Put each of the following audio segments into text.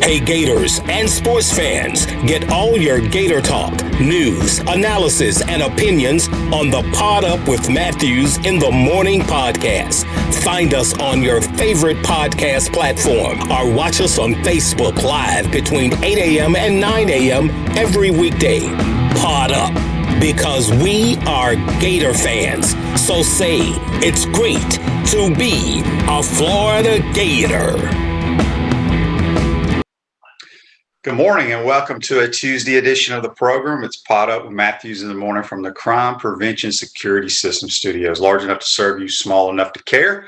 Hey Gators and sports fans, get all your Gator talk, news, analysis, and opinions on the Pod Up with Matthews in the Morning podcast. Find us on your favorite podcast platform or watch us on Facebook Live between 8 a.m. and 9 a.m. every weekday. Pod Up, because we are Gator fans. So say it's great to be a Florida Gator. Good morning and welcome to a Tuesday edition of the program. It's Pod Up with Matthews in the Morning from the Crime Prevention Security System Studios. Large enough to serve you, small enough to care.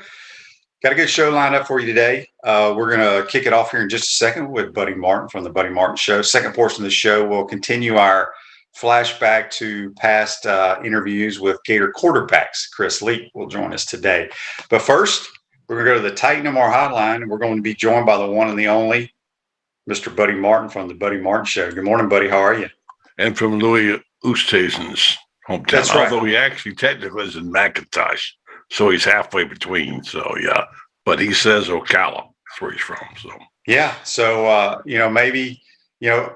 Got a good show lined up for you today. We're going to kick it off here in just a second with Buddy Martin from the Buddy Martin Show. Second portion of the show will continue our flashback to past interviews with Gator quarterbacks. Chris Leak will join us today. But first, we're going to go to the Titan MR hotline, and we're going to be joined by the one and the only Mr. Buddy Martin from the Buddy Martin Show. Good morning, Buddy. How are you? And from Louis Oosthuizen's hometown. That's right. Although he actually technically is in McIntosh, so he's halfway between. So, yeah. But he says Ocala. That's where he's from. So, yeah. So, maybe,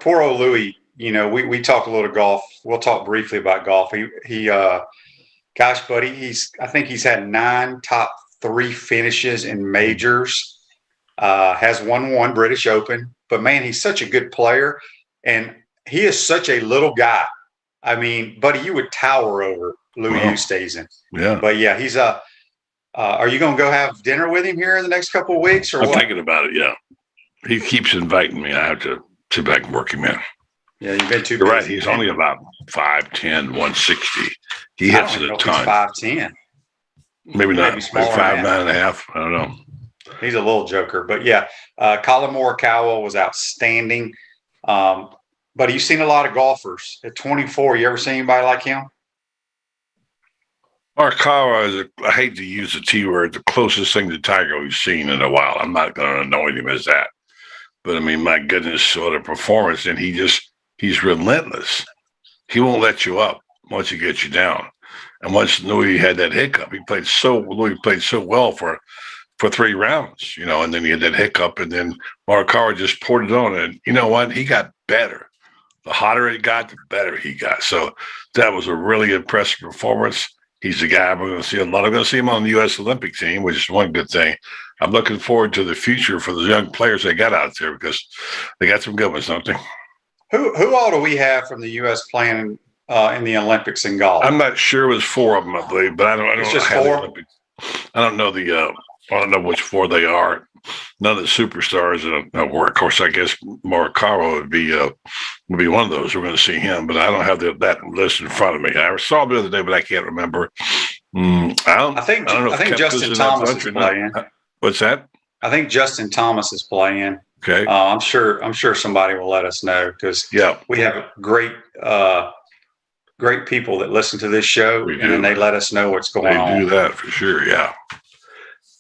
poor old Louis, we talk a little golf. We'll talk briefly about golf. Gosh, buddy, I think he's had 9 top 3 finishes in majors, has won British Open. But, man, he's such a good player, and he is such a little guy. I mean, buddy, you would tower over Louis Oosthuizen. Yeah. But, yeah, he's are you going to go have dinner with him here in the next couple of weeks? Or I'm what? thinking about it, yeah. He keeps inviting me. I have to sit back and work him in. Yeah, you've been too busy. You're right. He's only about 5'10", 160. He hits it a ton. 5'10". Maybe not. Maybe 5'9" and a half. I don't know. He's a little joker, but yeah, Colin Morikawa was outstanding. But you've seen a lot of golfers at 24. You ever seen anybody like him? Morikawa is, I hate to use the T word, the closest thing to Tiger we've seen in a while. I'm not going to anoint him as that. But I mean, my goodness, what a performance. And he's relentless. He won't let you up once he gets you down. And once Louis had that hiccup, Louis played so well for 3 rounds, and then he had that hiccup, and then Morikawa just poured it on, and you know what? He got better. The hotter it got, the better he got. So that was a really impressive performance. He's the guy we're going to see a lot. I'm going to see him on the U.S. Olympic team, which is one good thing. I'm looking forward to the future for the young players they got out there because they got some good ones, don't they? Who all do we have from the U.S. playing in the Olympics in golf? I'm not sure. It was 4 of them, I believe, but I don't it's know just how 4? the Olympics. I don't know I don't know which 4 they are. None of the superstars. Of course, I guess Morikawa would be one of those. We're going to see him, but I don't have that list in front of me. I saw it the other day, but I can't remember. I think Justin Thomas is playing. What's that? I think Justin Thomas is playing. Okay. I'm sure somebody will let us know because we have great people that listen to this show, and then they let us know what's going on. They do that for sure. Yeah.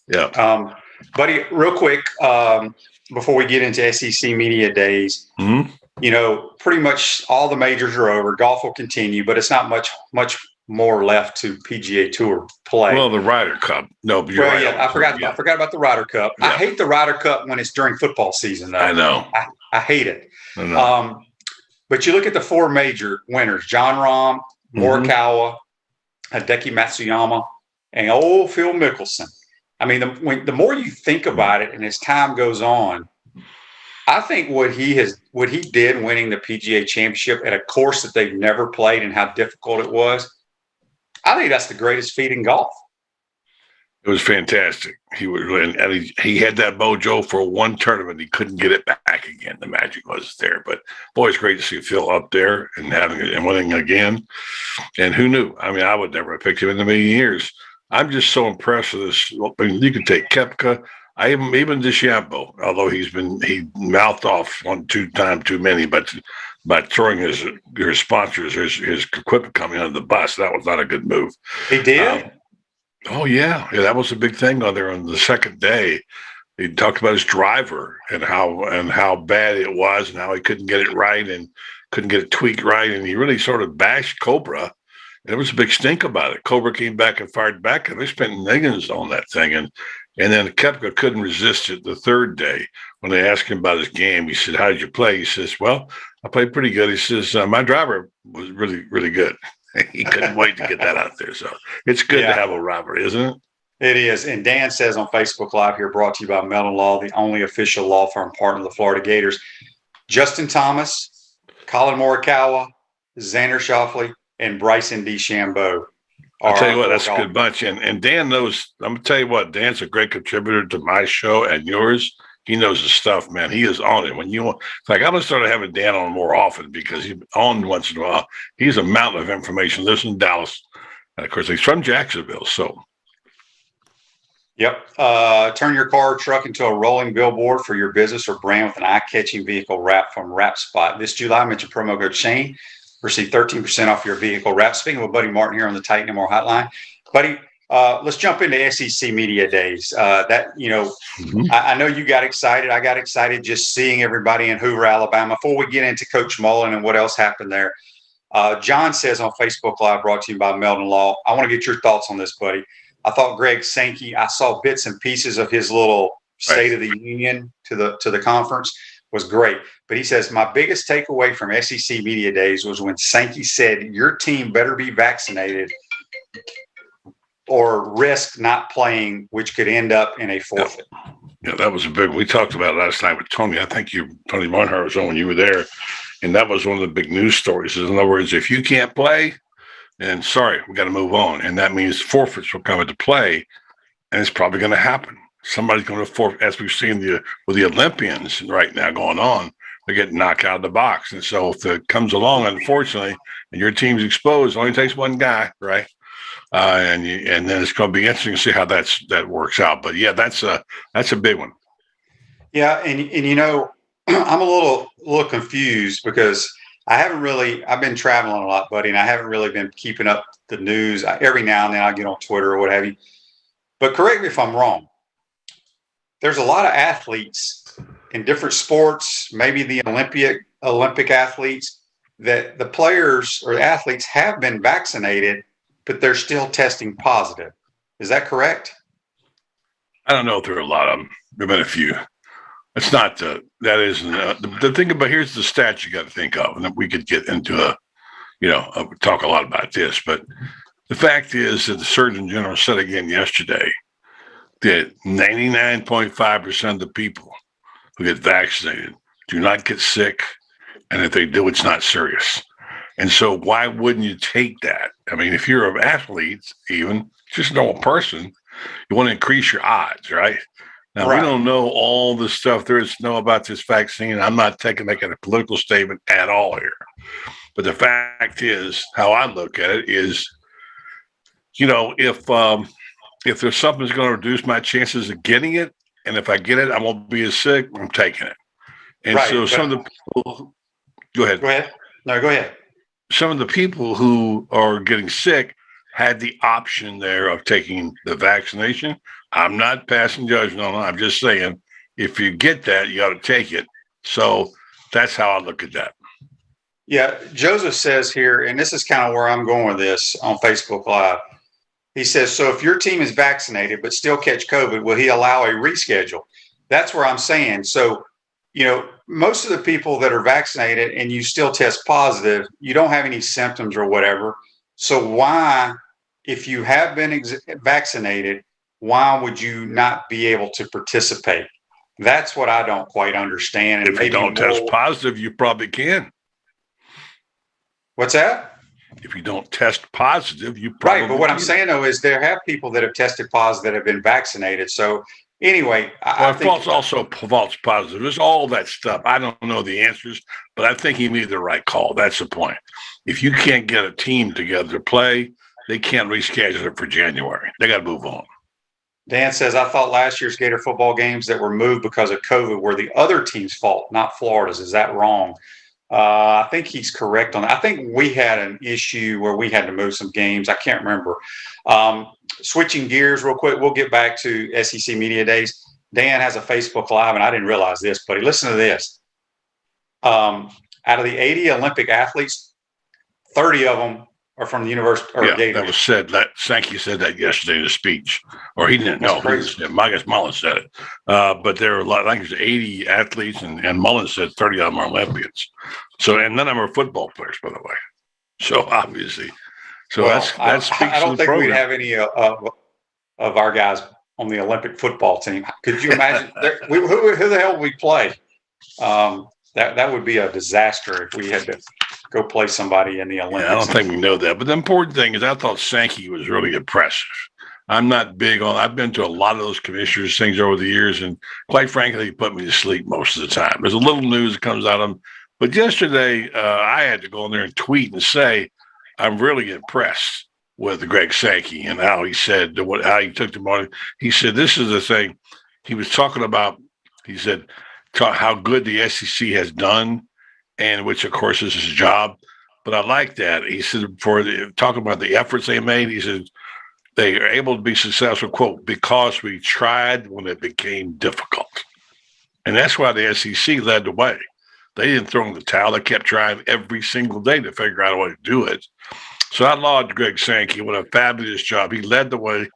Yeah. Buddy, real quick, before we get into SEC Media Days, pretty much all the majors are over. Golf will continue, but it's not much more left to PGA Tour play. Well, the Ryder Cup. No, you're right. Yeah, I forgot about the Ryder Cup. Yeah. I hate the Ryder Cup when it's during football season, though. I know. I hate it. I know. But you look at the 4 major winners: Jon Rahm, Morikawa, Hideki Matsuyama, and old Phil Mickelson. I mean, the more you think about it, and as time goes on, I think what he did winning the PGA Championship at a course that they've never played and how difficult it was, I think that's the greatest feat in golf. It was fantastic. He had that mojo for one tournament. He couldn't get it back again. The magic was there, but boy, it's great to see Phil up there and winning again. And who knew? I mean, I would never have picked him in a million years. I'm just so impressed with this. I mean, you can take Koepka, even DeChambeau, although he mouthed off 2 times too many, but by throwing his sponsors, his equipment coming under the bus, that was not a good move. He did. Oh yeah, that was a big thing on there on the second day. He talked about his driver and how bad it was and how he couldn't get it right and couldn't get it tweaked right, and he really sort of bashed Cobra There was a big stink about it. Cobra came back and fired back, and they spent millions on that thing. And then Koepka couldn't resist it the third day. When they asked him about his game, he said, "How did you play?" He says, "Well, I played pretty good." He says, "My driver was really, really good." He couldn't wait to get that out there. So it's good to have a rivalry, isn't it? It is. And Dan says on Facebook Live here, brought to you by Mellon Law, the only official law firm partner of the Florida Gators. Justin Thomas, Colin Morikawa, Xander Schauffele, and Bryson DeChambeau. I'll tell you what, that's a good bunch. And Dan knows, I'm going to tell you what, Dan's a great contributor to my show and yours. He knows his stuff, man. He is on it. It's like I'm going to start having Dan on more often because he's on once in a while. He's a mountain of information. Lives in Dallas. And of course, he's from Jacksonville. So. Yep. Turn your car or truck into a rolling billboard for your business or brand with an eye-catching vehicle wrap from Wrap Spot. This July, mention promo code Shane. Receive 13% off your vehicle wrap. Speaking with Buddy Martin here on the Titan MR Hotline. Buddy, let's jump into SEC Media Days. I know you got excited. I got excited just seeing everybody in Hoover, Alabama. Before we get into Coach Mullen and what else happened there, John says on Facebook Live, brought to you by Mellon Law. I want to get your thoughts on this, buddy. I thought Greg Sankey, I saw bits and pieces of his little State of the Union to the conference, was great. But he says, my biggest takeaway from SEC Media Days was when Sankey said, your team better be vaccinated or risk not playing, which could end up in a forfeit. Yeah, that was a big, we talked about it last night with Tony. I think Tony Barnhart was on when you were there. And that was one of the big news stories. In other words, if you can't play, then sorry, we got to move on. And that means forfeits will come into play, and it's probably going to happen. Somebody's going to forfeit, as we've seen with the Olympians right now going on, they're getting knocked out of the box. And so if it comes along, unfortunately, and your team's exposed, it only takes one guy, right? And then it's going to be interesting to see how that works out. But yeah, that's a big one. Yeah, and I'm a little confused because I've been traveling a lot, buddy, and I haven't really been keeping up the news. Every now and then I get on Twitter or what have you. But correct me if I'm wrong. There's a lot of athletes in different sports, maybe the Olympic athletes, that the players or athletes have been vaccinated, but they're still testing positive. Is that correct? I don't know if there are a lot of them. There have been a few. It's not the thing about, here's the stats you got to think of, and then we could get into talk a lot about this, but the fact is that the Surgeon General said again yesterday that 99.5% of the people who get vaccinated do not get sick, and if they do, it's not serious. And so why wouldn't you take that? I mean, if you're an athlete, even just a normal person, you want to increase your odds, right? Now, We don't know all the stuff there is to know about this vaccine. I'm not making a political statement at all here. But the fact is, how I look at it is, if there's something that's going to reduce my chances of getting it, and if I get it, I won't be as sick, I'm taking it. And so some of the people, go ahead. No, go ahead. Some of the people who are getting sick had the option there of taking the vaccination. I'm not passing judgment on it. I'm just saying, if you get that, you got to take it. So that's how I look at that. Yeah. Joseph says here, and this is kind of where I'm going with this on Facebook Live. He says, so if your team is vaccinated but still catch COVID, will he allow a reschedule? That's where I'm saying. So, most of the people that are vaccinated and you still test positive, you don't have any symptoms or whatever. So why, if you have been vaccinated, why would you not be able to participate? That's what I don't quite understand. And if you don't test positive, you probably can. What's that? If you don't test positive, you probably Right, but what I'm saying, though, is there have people that have tested positive that have been vaccinated. So anyway, I think also false positive. There's all that stuff. I don't know the answers, but I think he made the right call. That's the point. If you can't get a team together to play, they can't reschedule it for January. They got to move on. Dan says, I thought last year's Gator football games that were moved because of COVID were the other team's fault, not Florida's. Is that wrong? I think he's correct on that. I think we had an issue where we had to move some games. I can't remember. Switching gears real quick, we'll get back to SEC Media Days. Dan has a Facebook Live, and I didn't realize this, buddy. Listen to this. Out of the 80 Olympic athletes, 30 of them or from the university or Yeah, Gators? that was said. That Sankey said that yesterday in a speech, or he didn't know. I guess Mullins said it. But there were a lot. I think there's 80 athletes, and Mullins said 30 of them are Olympians. So, and none of them are football players, by the way. So obviously, that speaks I don't to the think program. we'd have any of our guys on the Olympic football team. Could you imagine? Who the hell would we play? That would be a disaster if we had to go play somebody in the Olympics. Yeah, I don't think we know that. But the important thing is I thought Sankey was really impressive. I'm not big on – I've been to a lot of those commissioners' things over the years, and quite frankly, he put me to sleep most of the time. There's a little news that comes out of him. But yesterday, I had to go in there and tweet and say I'm really impressed with Greg Sankey and how he said – how he took the money. He said this is the thing. He was talking about – he said – how good the SEC has done, and which, of course, is his job. But I like that. He said, talking about the efforts they made, he said, they are able to be successful, quote, because we tried when it became difficult. And that's why the SEC led the way. They didn't throw in the towel. They kept trying every single day to figure out a way to do it. So I laud Greg Sankey. What a fabulous job. He led the way.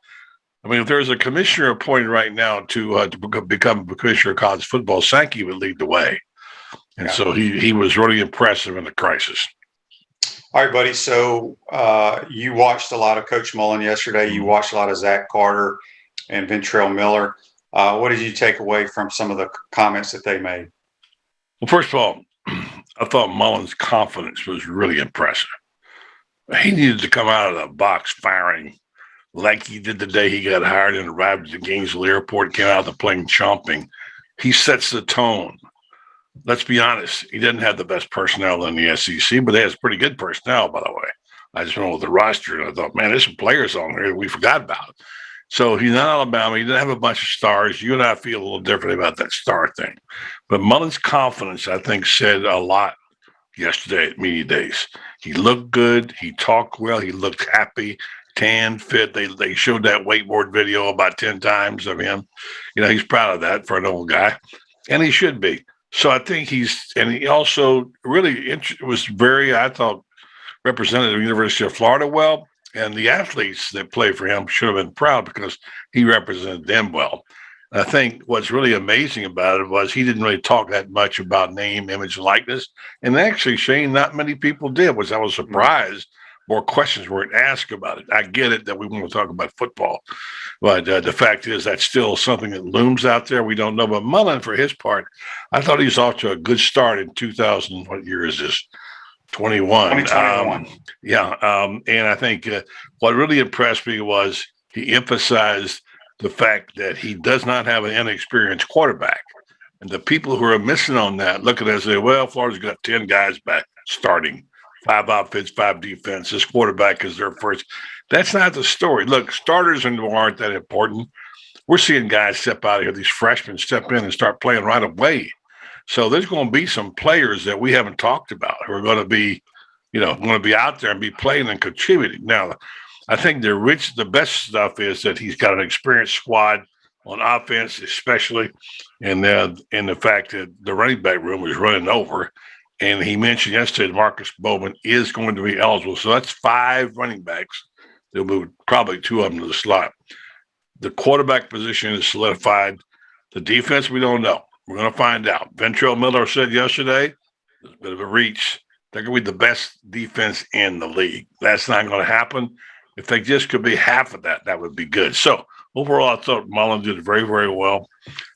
I mean, if there's a commissioner appointed right now to become a commissioner of college football, Sankey would lead the way. And so he was really impressive in the crisis. All right, buddy. So you watched a lot of Coach Mullen yesterday. You watched a lot of Zach Carter and Ventrell Miller. What did you take away from some of the comments that they made? Well, first of all, I thought Mullen's confidence was really impressive. He needed to come out of the box firing like he did the day he got hired and arrived at the Gainesville airport, came out of the plane chomping. He sets the tone. Let's be honest. He doesn't have the best personnel in the SEC, but he has pretty good personnel, by the way. I just went with the roster, and I thought, man, there's some players on here that we forgot about. So he's not Alabama. He didn't have a bunch of stars. You and I feel a little different about that star thing. But Mullen's confidence, I think, said a lot yesterday at media days. He looked good. He talked well. He looked happy. Tan, fit. They showed that wakeboard video about 10 times of him. You know, he's proud of that for an old guy, and he should be. So I think he also really was very, I thought, represented the University of Florida well, and the athletes that play for him should have been proud because he represented them well. And I think what's really amazing about it was he didn't really talk that much about name, image, and likeness. And actually, Shane, not many people did, which I was surprised. More questions weren't asked about it. I get it that we want to talk about football, but the fact is that's still something that looms out there. We don't know. But Mullen, for his part, I thought he was off to a good start in 2000. What year is this? 21. 2021. And I think what really impressed me was he emphasized the fact that he does not have an inexperienced quarterback. And the people who are missing on that, look at it and say, well, Florida's got 10 guys back starting. 5 offense, 5 defense. This quarterback is their first. That's not the story. Look, starters aren't that important. We're seeing guys step out of here. These freshmen step in and start playing right away. So there's going to be some players that we haven't talked about who are going to be, going to be out there and be playing and contributing. Now, I think the best stuff is that he's got an experienced squad on offense, especially, and the fact that the running back room is running over. And he mentioned yesterday Marcus Bowman is going to be eligible. So that's 5 running backs. They'll move probably 2 of them to the slot. The quarterback position is solidified. The defense, we don't know. We're going to find out. Ventrell Miller said yesterday, there's a bit of a reach. They're going to be the best defense in the league. That's not going to happen. If they just could be half of that, that would be good. So overall, I thought Mullen did very, very well.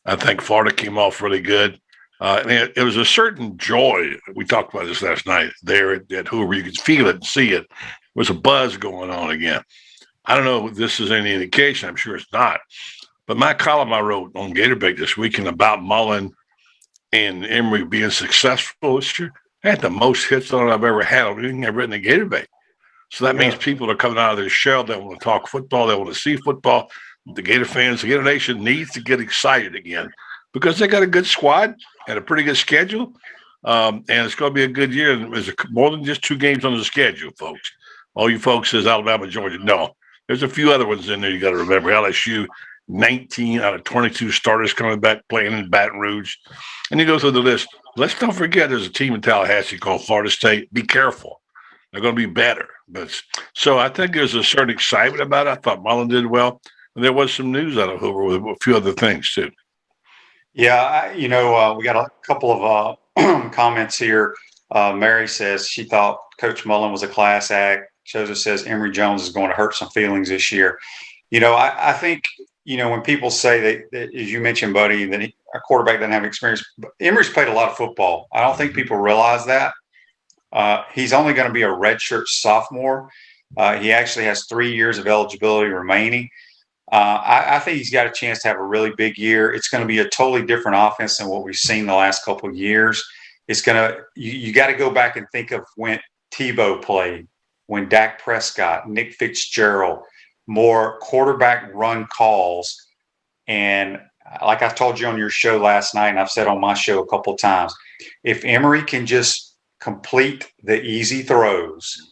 I think Florida came off really good. It was a certain joy. We talked about this last night there at Hoover. You could feel it and see it. There was a buzz going on again. I don't know if this is any indication. I'm sure it's not. But my column I wrote on Gator Great this weekend about Mullen and Emory being successful this year, I had the most hits on it I've ever had on anything I've written in Gator Great. So that means people are coming out of their shell. They want to talk football. They want to see football. The Gator fans, the Gator Nation needs to get excited again because they got a good squad and a pretty good schedule. And it's going to be a good year. And there's more than just 2 games on the schedule, folks. All you folks says Alabama, Georgia. No, there's a few other ones in there you got to remember. LSU, 19 out of 22 starters coming back playing in Baton Rouge. And you go through the list. Let's don't forget there's a team in Tallahassee called Florida State. Be careful. They're going to be better. But so I think there's a certain excitement about it. I thought Mullen did well. And there was some news out of Hoover with a few other things too. Yeah, we got a couple of comments here. Mary says she thought Coach Mullen was a class act. Joseph says Emory Jones is going to hurt some feelings this year. I think, when people say that, as you mentioned, Buddy, that a quarterback doesn't have experience, but Emory's played a lot of football. I don't think people realize that. He's only going to be a redshirt sophomore. He actually has 3 years of eligibility remaining. I think he's got a chance to have a really big year. It's going to be a totally different offense than what we've seen the last couple of years. It's going to, you got to go back and think of when Tebow played, when Dak Prescott, Nick Fitzgerald, more quarterback run calls. And like I told you on your show last night, and I've said on my show a couple of times, if Emory can just complete the easy throws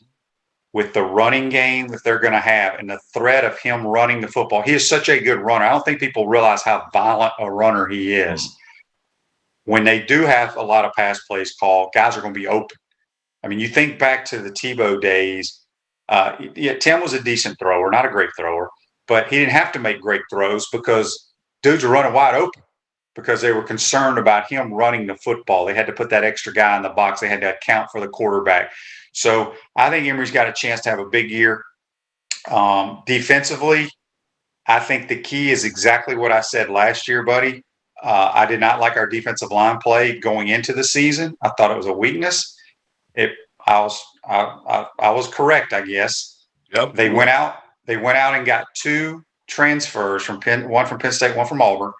with the running game that they're going to have and the threat of him running the football. He is such a good runner. I don't think people realize how violent a runner he is. When they do have a lot of pass plays called, guys are going to be open. I mean, you think back to the Tebow days. Tim was a decent thrower, not a great thrower, but he didn't have to make great throws because dudes were running wide open because they were concerned about him running the football. They had to put that extra guy in the box. They had to account for the quarterback. So I think Emory's got a chance to have a big year. Defensively, I think the key is exactly what I said last year, buddy. I did not like our defensive line play going into the season. I thought it was a weakness. I was correct, I guess. Yep. They went out and got 2 transfers one from Penn State, one from Auburn.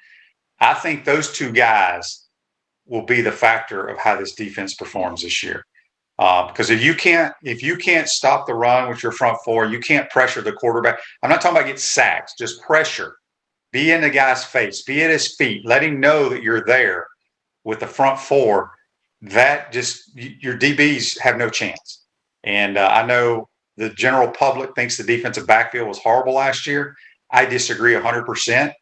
I think those 2 guys will be the factor of how this defense performs this year. Because if you can't stop the run with your front 4, you can't pressure the quarterback. I'm not talking about get sacks, just pressure. Be in the guy's face, be at his feet, let him know that you're there with the front 4. That just your DBs have no chance. And I know the general public thinks the defensive backfield was horrible last year. I disagree 100%.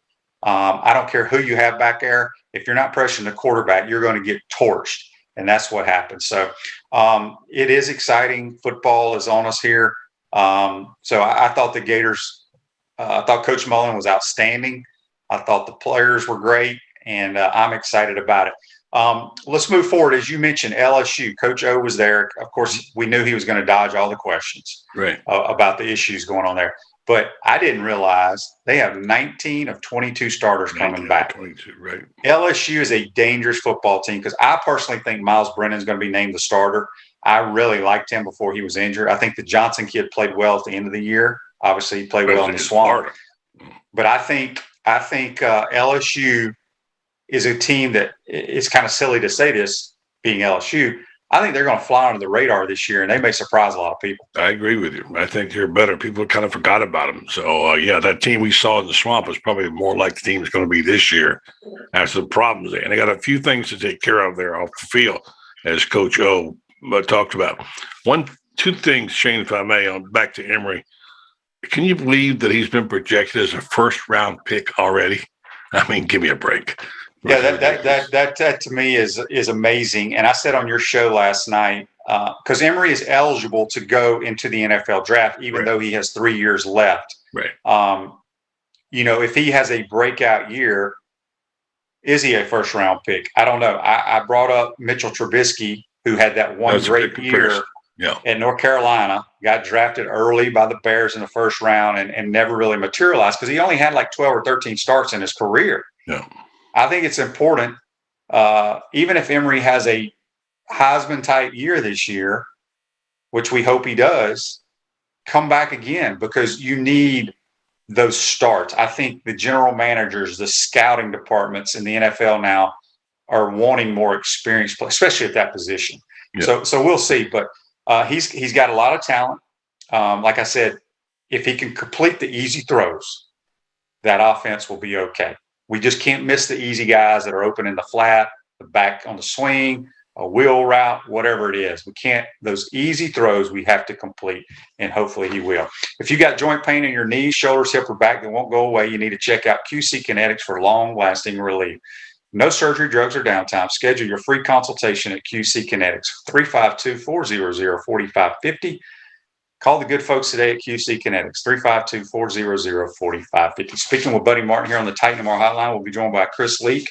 I don't care who you have back there. If you're not pressuring the quarterback, you're going to get torched. And that's what happened. So it is exciting. Football is on us here. So I thought the Gators, I thought Coach Mullen was outstanding. I thought the players were great, and I'm excited about it. Let's move forward. As you mentioned, LSU, Coach O was there. Of course, we knew he was going to dodge all the questions about the issues going on there. But I didn't realize they have 19 of 22 starters coming back. 22, right. LSU is a dangerous football team because I personally think Miles Brennan is going to be named the starter. I really liked him before he was injured. I think the Johnson kid played well at the end of the year. Obviously, he played well in the Swamp. But I think LSU is a team that it's kind of silly to say this being LSU. I think they're going to fly under the radar this year, and they may surprise a lot of people. I agree with you. I think they're better. People kind of forgot about them. So, that team we saw in the Swamp is probably more like the team is going to be this year. Has some problems there. And they got a few things to take care of there off the field, as Coach O talked about. 2 things, Shane, if I may, back to Emory. Can you believe that he's been projected as a first-round pick already? I mean, give me a break. Yeah, that to me is amazing. And I said on your show last night, because Emory is eligible to go into the NFL draft, even though he has 3 years left. Right. If he has a breakout year, is he a first round pick? I don't know. I brought up Mitchell Trubisky, who had that one great year at North Carolina, got drafted early by the Bears in the first round and never really materialized because he only had like 12 or 13 starts in his career. Yeah. I think it's important, even if Emory has a Heisman-type year this year, which we hope he does, come back again because you need those starts. I think the general managers, the scouting departments in the NFL now are wanting more experience, especially at that position. Yeah. So we'll see. But he's got a lot of talent. Like I said, if he can complete the easy throws, that offense will be okay. We just can't miss the easy guys that are open in the flat, the back on the swing, a wheel route, whatever it is. We can't, those easy throws we have to complete, and hopefully he will. If you got joint pain in your knees, shoulders, hip, or back that won't go away, you need to check out QC Kinetics for long-lasting relief. No surgery, drugs, or downtime. Schedule your free consultation at QC Kinetics, 352-400-4550. Call the good folks today at QC Kinetics, 352-400-4550. Speaking with Buddy Martin here on the Titan MR Hotline, we'll be joined by Chris Leak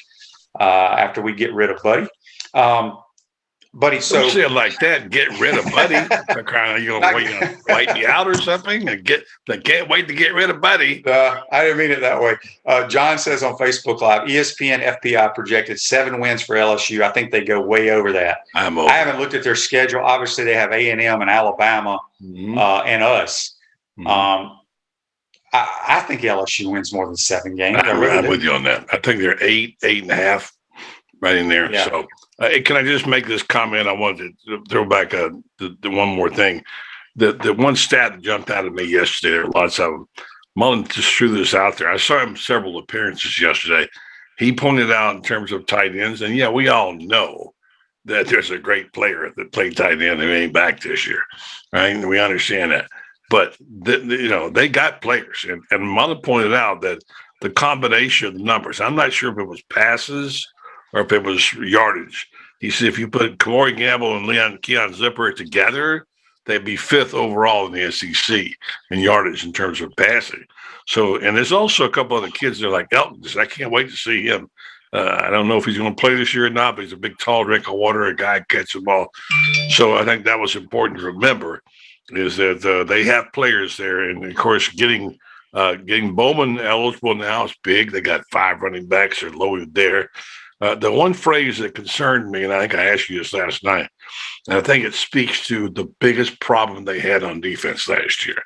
after we get rid of Buddy. Buddy, so don't say it like that. Get rid of Buddy. You gonna wipe me out or something? I can't wait to get rid of Buddy. I didn't mean it that way. John says on Facebook Live, ESPN FPI projected 7 wins for LSU. I think they go way over that. I haven't looked at their schedule. Obviously, they have A&M and Alabama and us. Mm-hmm. I think LSU wins more than 7 games. I'm with you on that. I think they're 8.5, right in there. Yeah. So. Can I just make this comment? I wanted to throw back the one more thing. The one stat that jumped out at me yesterday, there are lots of them. Mullen just threw this out there. I saw him several appearances yesterday. He pointed out in terms of tight ends, and yeah, we all know that there's a great player that played tight end who ain't back this year, right? And we understand that. But, they got players. And Mullen pointed out that the combination of the numbers, I'm not sure if it was passes or if it was yardage. He said if you put Kamari Gamble and Keon Zipper together, they'd be 5th overall in the SEC in yardage in terms of passing. So, and there's also a couple other kids that are like Elton. I can't wait to see him. I don't know if he's going to play this year or not, but he's a big, tall drink of water, a guy catch the ball. So I think that was important to remember is that they have players there. And, of course, getting Bowman eligible now is big. They got 5 running backs. They're loaded there. The one phrase that concerned me, and I think I asked you this last night, and I think it speaks to the biggest problem they had on defense last year.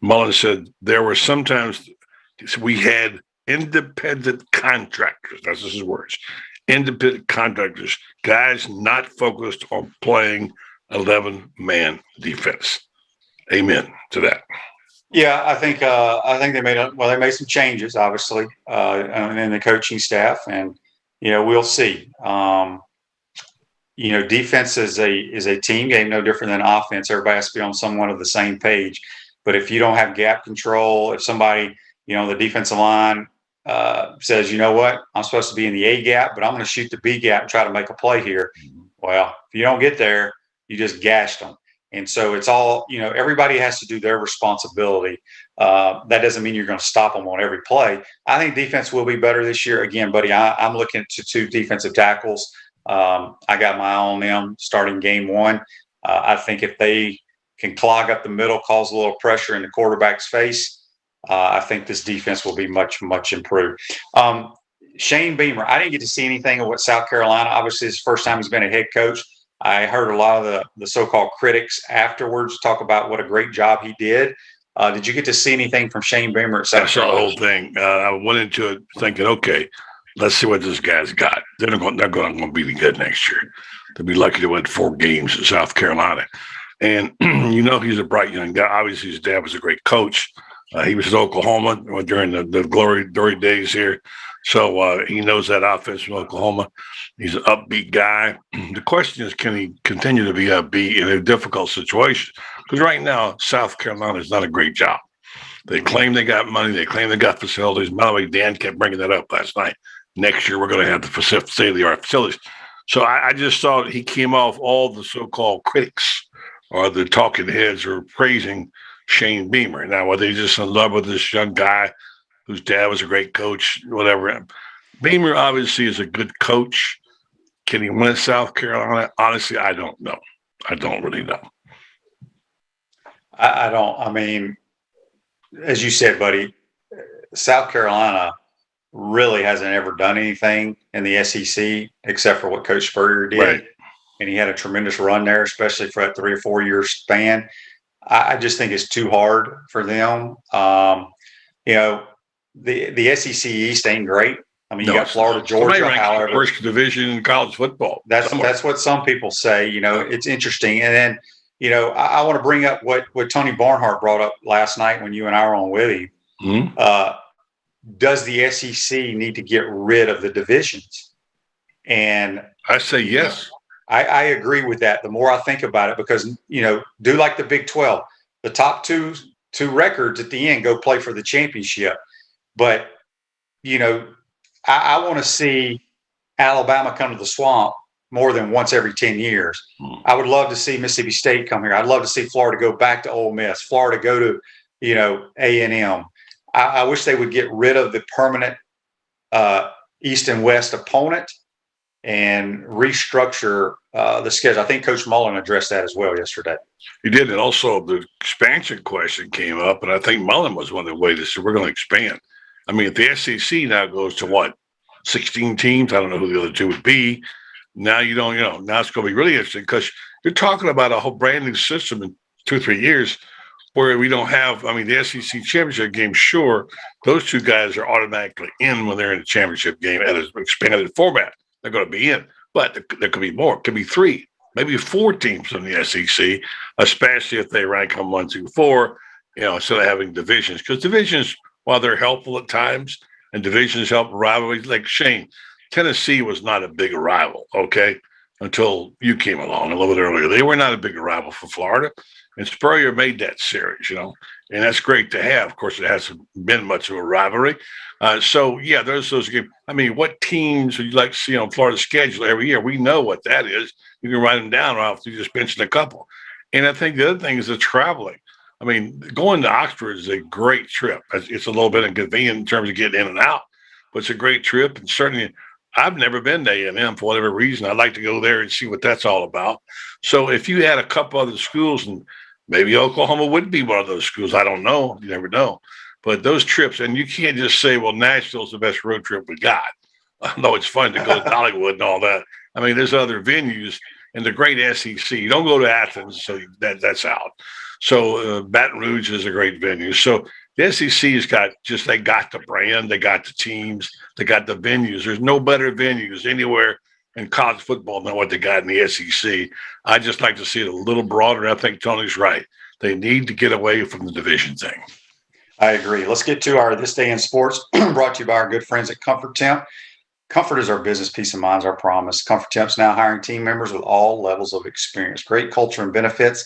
Mullen said there were sometimes we had independent contractors. That's his words. Independent contractors, guys not focused on playing 11-man defense. Amen to that. Yeah, I think they made some changes, obviously, in the coaching staff, and we'll see. Defense is a team game, no different than offense. Everybody has to be on somewhat of the same page. But if you don't have gap control, if somebody, the defensive line says, you know what, I'm supposed to be in the A gap, but I'm going to shoot the B gap and try to make a play here. Well, if you don't get there, you just gashed them. And so it's all, everybody has to do their responsibility. That doesn't mean you're going to stop them on every play. I think defense will be better this year. Again, buddy, I'm looking to 2 defensive tackles. I got my eye on them starting game 1. I think if they can clog up the middle, cause a little pressure in the quarterback's face, I think this defense will be much, much improved. Shane Beamer, I didn't get to see anything of what South Carolina, obviously it's the first time he's been a head coach. I heard a lot of the so-called critics afterwards talk about what a great job he did. Did you get to see anything from Shane Beamer at South Carolina? I saw the whole thing. I went into it thinking, okay, let's see what this guy's got. They're not going to be good next year. They'll be lucky to win 4 games in South Carolina. And, he's a bright young guy. Obviously, his dad was a great coach. He was at Oklahoma during the glory days here. So he knows that offense from Oklahoma. He's an upbeat guy. The question is, can he continue to be upbeat in a difficult situation? Because right now, South Carolina is not a great job. They claim they got money. They claim they got facilities. By the way, Dan kept bringing that up last night. Next year, we're going to have the state-of-the-art facilities. So I just thought he came off all the so-called critics or the talking heads were praising Shane Beamer. Now, whether he's just in love with this young guy whose dad was a great coach, whatever. Beamer obviously is a good coach. Can he win South Carolina? Honestly, I don't know. I don't really know. I don't. I mean, as you said, buddy, South Carolina really hasn't ever done anything in the SEC except for what Coach Spurrier did. Right. And he had a tremendous run there, especially for that 3 or 4 year span. I just think it's too hard for them. The SEC East ain't great. I mean, you got Florida, Georgia, however. First division in college football. That's what some people say. It's interesting. And then, I want to bring up what Tony Barnhart brought up last night when you and I were on with him. Mm-hmm. Does the SEC need to get rid of the divisions? And I say yes. I agree with that. The more I think about it, because, do like the Big 12, the top two records at the end go play for the championship. But, I want to see Alabama come to the Swamp more than once every 10 years. I would love to see Mississippi State come here. I'd love to see Florida go back to Ole Miss, Florida go to, A&M. I wish they would get rid of the permanent East and West opponent and restructure the schedule. I think Coach Mullen addressed that as well yesterday. He did, and also the expansion question came up, and I think Mullen was one of the ways that said we're going to expand. I mean, if the SEC now goes to what, 16 teams? I don't know who the other two would be. Now you don't, now it's going to be really interesting because you're talking about a whole brand new system in 2 or 3 years where we don't have, the SEC championship game, sure, those two guys are automatically in when they're in the championship game at an expanded format. They're going to be in, but there could be more. It could be 3, maybe 4 teams in the SEC, especially if they rank them 1, 2, 4, instead of having divisions. Because divisions, while they're helpful at times, and divisions help rivalries, like Shane, Tennessee was not a big rival, okay, until you came along a little bit earlier. They were not a big rival for Florida, and Spurrier made that series, and that's great to have. Of course, it hasn't been much of a rivalry. There's those games. What teams would you like to see on Florida's schedule every year? We know what that is. You can write them down, or you just mention a couple. And I think the other thing is the traveling. Going to Oxford is a great trip. It's a little bit inconvenient in terms of getting in and out, but it's a great trip. And certainly, I've never been to A&M for whatever reason. I'd like to go there and see what that's all about. So if you had a couple other schools, and maybe Oklahoma would be one of those schools, I don't know. You never know. But those trips, and you can't just say, well, Nashville's the best road trip we got. I know it's fun to go to Hollywood and all that. There's other venues in the great SEC. You don't go to Athens, so that's out. So Baton Rouge is a great venue. So the SEC has got they got the brand, they got the teams, they got the venues. There's no better venues anywhere in college football than what they got in the SEC. I just like to see it a little broader. I think Tony's right. They need to get away from the division thing. I agree. Let's get to our This Day in Sports, brought to you by our good friends at Comfort Temp. Comfort is our business, peace of mind is our promise. Comfort Temp's now hiring team members with all levels of experience, great culture and benefits,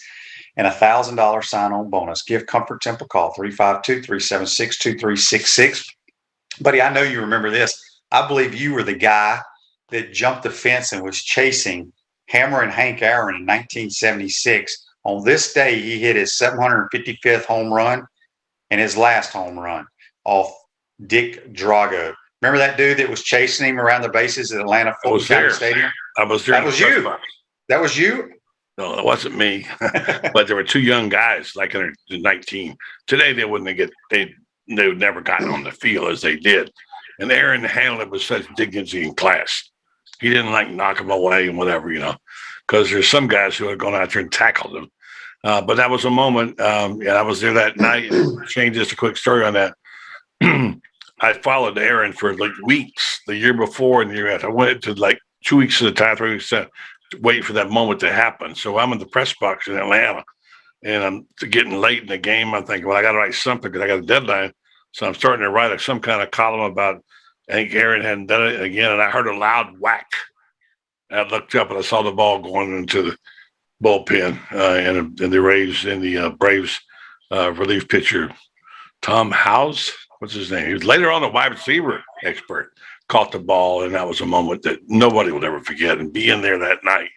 and a $1,000 sign-on bonus. Give Comfort Temp a call, 352-376-2366. Buddy, I know you remember this. I believe you were the guy that jumped the fence and was chasing Hammer and Hank Aaron in 1976. On this day, he hit his 755th home run and his last home run off Dick Drago. Remember that dude that was chasing him around the bases at Atlanta Fulton County Stadium? I was there. That was you. That was you? No, that wasn't me. But there were 2 young guys, like in 19. Today, they would never gotten on the field as they did. And Aaron handled it with such dignity and class. He didn't knock them away and whatever, because there's some guys who had gone out there and tackled them. But that was a moment. I was there that night. Shane, just a quick story on that. I followed Aaron for weeks, the year before and the year after. I went to 2 weeks at a time, 3 weeks at a time, wait for that moment to happen. So I'm in the press box in Atlanta, and I'm getting late in the game. I'm thinking, well, I got to write something because I got a deadline. So I'm starting to write some kind of column about, I think Aaron hadn't done it again, and I heard a loud whack. And I looked up and I saw the ball going into the bullpen, and the Braves relief pitcher, Tom House, what's his name? He was later on a wide receiver expert, caught the ball, and that was a moment that nobody will ever forget. And being there that night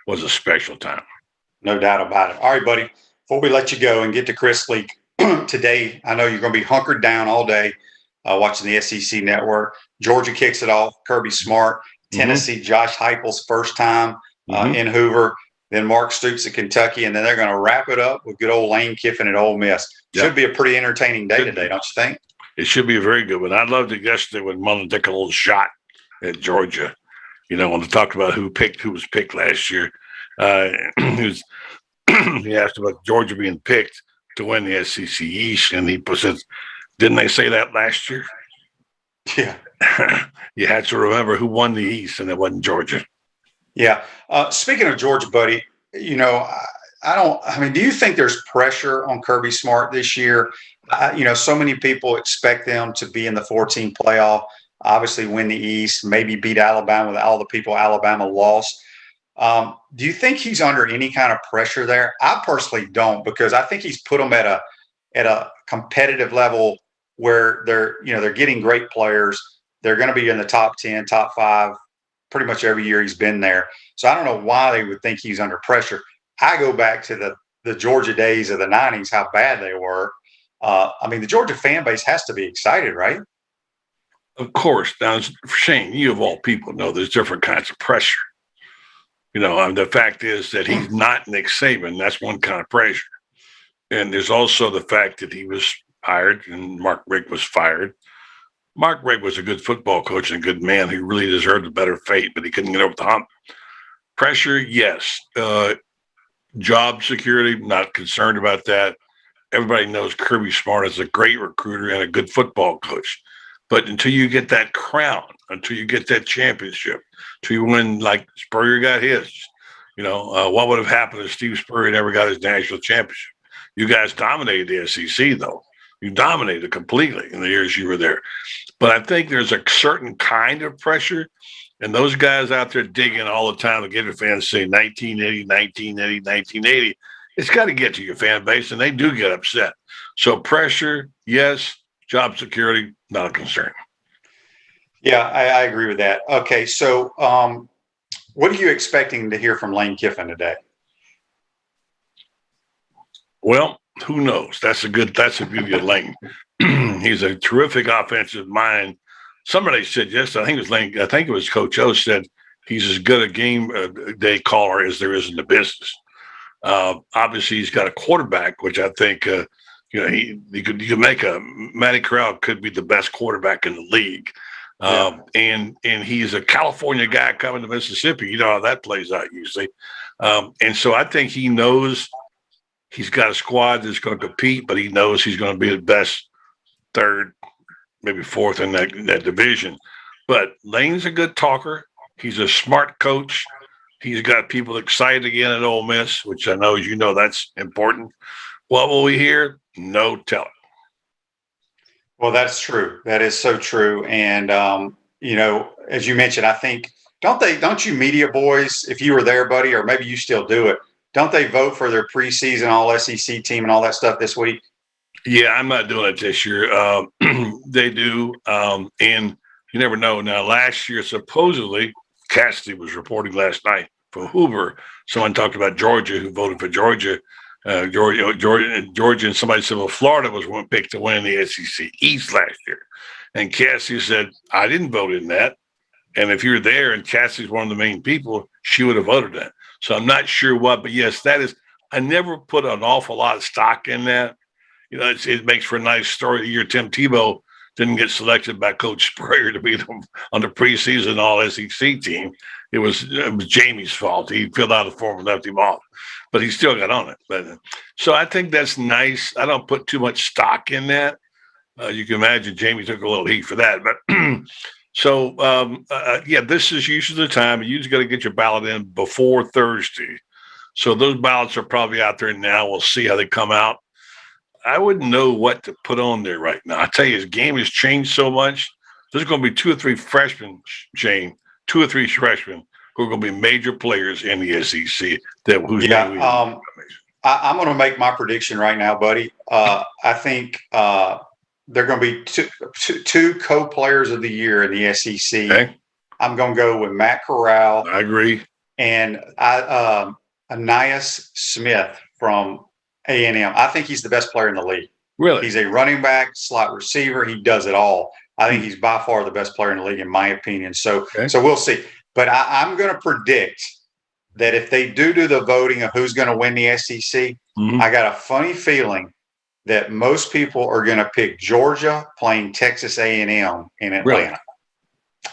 was a special time. No doubt about it. All right, buddy, before we let you go and get to Chris Leak, today, I know you're going to be hunkered down all day watching the SEC network. Georgia kicks it off, Kirby Smart. Tennessee, Josh Heupel's first time in Hoover. Then Mark Stoops at Kentucky, and then they're going to wrap it up with good old Lane Kiffin at Ole Miss. Should be a pretty entertaining day today, don't you think? It should be a very good one. I loved it yesterday when Mullen took a little shot at Georgia. When they talked about who was picked last year. He asked about Georgia being picked to win the SEC East, and he said, didn't they say that last year? Yeah. You had to remember who won the East, and it wasn't Georgia. Yeah. Speaking of Georgia, buddy, do you think there's pressure on Kirby Smart this year? So many people expect them to be in the 14 playoff, obviously win the East, maybe beat Alabama with all the people Alabama lost. Do you think he's under any kind of pressure there? I personally don't, because I think he's put them at a competitive level where they're getting great players. They're going to be in the top 10, top 5 pretty much every year he's been there. So I don't know why they would think he's under pressure. I go back to the Georgia days of the 90s, how bad they were. I mean, the Georgia fan base has to be excited, right? Of course. Now, Shane, you of all people know there's different kinds of pressure. The fact is that he's not Nick Saban. That's one kind of pressure. And there's also the fact that he was hired and Mark Richt was fired. Mark Richt was a good football coach and a good man who really deserved a better fate, but he couldn't get over the hump. Pressure, yes. Job security, not concerned about that. Everybody knows Kirby Smart is a great recruiter and a good football coach. But until you get that crown, until you get that championship, until you win like Spurrier got his, what would have happened if Steve Spurrier never got his national championship? You guys dominated the SEC, though. You dominated completely in the years you were there. But I think there's a certain kind of pressure, and those guys out there digging all the time, the Gator fans say 1980, 1980, 1980. It's got to get to your fan base, and they do get upset. So pressure, yes. Job security, not a concern. Yeah, I agree with that. Okay, so what are you expecting to hear from Lane Kiffin today? Well, who knows? That's the beauty of Lane. He's a terrific offensive mind. Somebody said yesterday, I think it was Coach O said he's as good a game day caller as there is in the business. Obviously, he's got a quarterback, which I think you could make Matty Corral could be the best quarterback in the league. And he's a California guy coming to Mississippi. You know how that plays out usually. And so I think he knows he's got a squad that's going to compete, but he knows he's going to be the best third, maybe fourth in that division. But Lane's a good talker. He's a smart coach. He's got people excited again at Ole Miss, which I know, that's important. What will we hear? No telling. Well, that's true. That is so true. And, as you mentioned, I think, don't you media boys, if you were there, buddy, or maybe you still do it, don't they vote for their preseason all SEC team and all that stuff this week? Yeah, I'm not doing it this year. They do. And you never know. Now, last year, supposedly, Cassidy was reporting last night for Hoover. Someone talked about Georgia, who voted for Georgia. Georgia, and somebody said, well, Florida was one pick to win the SEC East last year. And Cassidy said, I didn't vote in that. And if you're there and Cassidy's one of the main people, she would have voted that. So I'm not sure what, but yes, I never put an awful lot of stock in that. It makes for a nice story. The year Tim Tebow didn't get selected by Coach Spurrier to be on the preseason all SEC team. It was Jamie's fault. He filled out the form and left him off, but he still got on it. But so I think that's nice. I don't put too much stock in that. You can imagine Jamie took a little heat for that. But this is usually the time. You just got to get your ballot in before Thursday. So those ballots are probably out there now. We'll see how they come out. I wouldn't know what to put on there right now. I tell you, his game has changed so much. There's going to be 2 or 3 freshmen, Shane, 2 or 3 freshmen who are going to be major players in the SEC. I'm going to make my prediction right now, buddy. I think they're going to be two co-players of the year in the SEC. Okay. I'm going to go with Matt Corral. I agree. And Ainias Smith from A&M. I think he's the best player in the league. Really? He's a running back, slot receiver. He does it all. I think he's by far the best player in the league, in my opinion. So we'll see. But I'm going to predict that if they do the voting of who's going to win the SEC, I got a funny feeling that most people are going to pick Georgia playing Texas A&M in Atlanta. Really?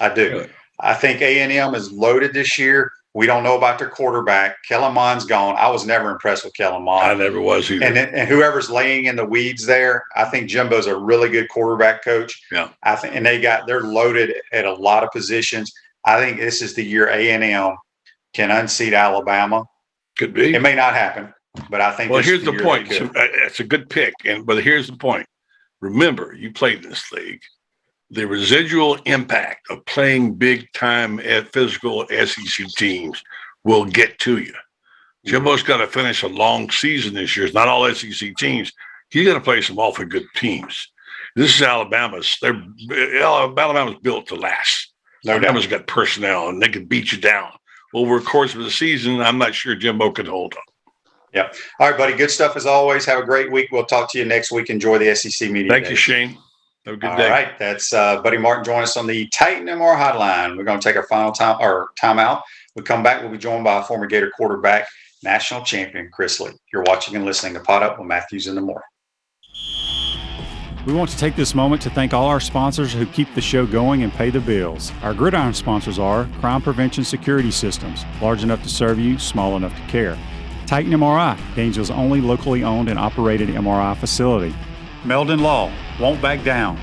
I do. Really? I think A&M is loaded this year. We don't know about their quarterback. Kellen Mond's gone. I was never impressed with Kellen Mond. I never was either. And whoever's laying in the weeds there, I think Jimbo's a really good quarterback coach. Yeah. I think, and they're loaded at a lot of positions. I think this is the year A&M can unseat Alabama. Could be. It may not happen, but I think. Well, here's the point. It's a good pick, but here's the point. Remember, you played in this league. The residual impact of playing big-time physical SEC teams will get to you. Jimbo's got to finish a long season this year. It's not all SEC teams. He's going to play some awfully good teams. This is Alabama's. Alabama's built to last. Alabama's got personnel, and they can beat you down. Over the course of the season, I'm not sure Jimbo can hold them. Yeah. All right, buddy. Good stuff as always. Have a great week. We'll talk to you next week. Enjoy the SEC media. Thank you, Shane. Have a good day. All right. That's Buddy Martin joining us on the Titan MR hotline. We're going to take our final timeout. We'll come back. We'll be joined by a former Gator quarterback, national champion, Chris Lee. You're watching and listening to Pot Up with Matthews in the Morning. We want to take this moment to thank all our sponsors who keep the show going and pay the bills. Our Gridiron sponsors are Crime Prevention Security Systems, large enough to serve you, small enough to care. Titan MRI, Gainesville's only locally owned and operated MRI facility. Meldon Law, won't back down.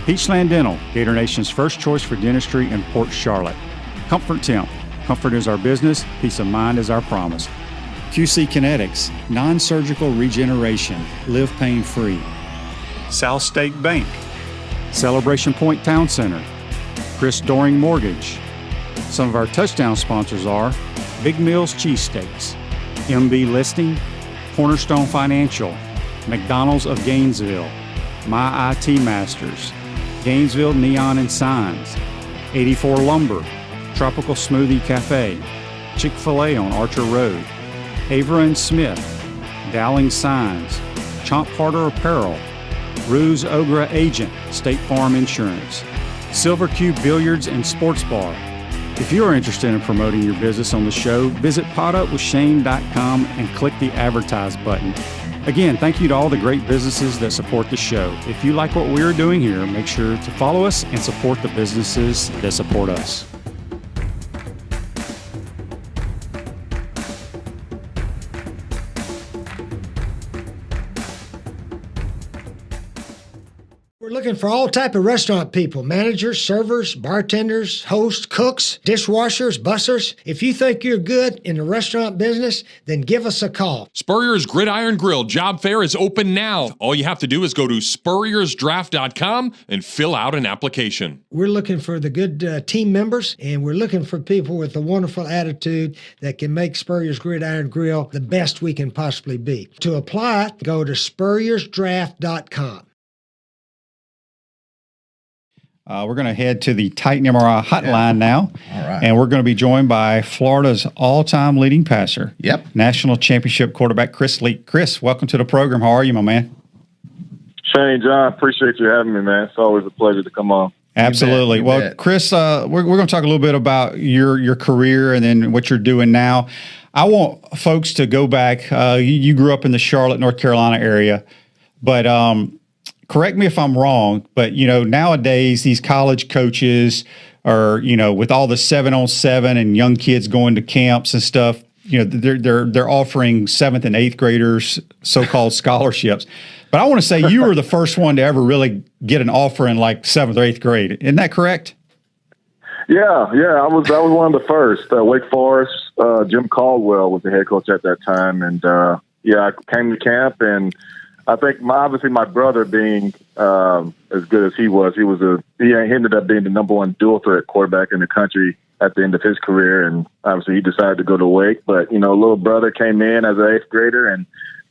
Peachland Dental, Gator Nation's first choice for dentistry in Port Charlotte. Comfort Temp, comfort is our business, peace of mind is our promise. QC Kinetics, non-surgical regeneration, live pain-free. South State Bank, Celebration Point Town Center, Chris Doring Mortgage. Some of our touchdown sponsors are Big Mills Cheesesteaks, MB Listing, Cornerstone Financial, McDonald's of Gainesville, My IT Masters, Gainesville Neon and Signs, 84 Lumber, Tropical Smoothie Cafe, Chick-fil-A on Archer Road, Avra and Smith, Dowling Signs, Chomp Carter Apparel, Ruse Ogra Agent, State Farm Insurance, Silver Cube Billiards and Sports Bar. If you are interested in promoting your business on the show, visit potupwithshane.com and click the Advertise button. Again, thank you to all the great businesses that support the show. If you like what we're doing here, make sure to follow us and support the businesses that support us. We're looking for all type of restaurant people, managers, servers, bartenders, hosts, cooks, dishwashers, bussers. If you think you're good in the restaurant business, then give us a call. Spurrier's Gridiron Grill job fair is open now. All you have to do is go to spurriersdraft.com and fill out an application. We're looking for the good team members, and we're looking for people with a wonderful attitude that can make Spurrier's Gridiron Grill the best we can possibly be. To apply, go to spurriersdraft.com. We're going to head to the Titan MRI hotline now. All right. And we're going to be joined by Florida's all-time leading passer. Yep. National championship quarterback, Chris Lee. Chris, welcome to the program. How are you, my man? Shane, John, appreciate you having me, man. It's always a pleasure to come on. Absolutely. Well, Chris, we're going to talk a little bit about your career and then what you're doing now. I want folks to go back. You grew up in the Charlotte, North Carolina area, but correct me if I'm wrong, but, nowadays these college coaches are, with all the 7-on-7 and young kids going to camps and stuff, they're offering 7th and 8th graders so-called scholarships. But I want to say you were the first one to ever really get an offer in like 7th or 8th grade. Isn't that correct? Yeah. I was one of the first. Wake Forest, Jim Caldwell was the head coach at that time. And, I came to camp, and I think obviously my brother being as good as he ended up being the number one dual threat quarterback in the country at the end of his career, and obviously he decided to go to Wake. But little brother came in as an 8th grader, and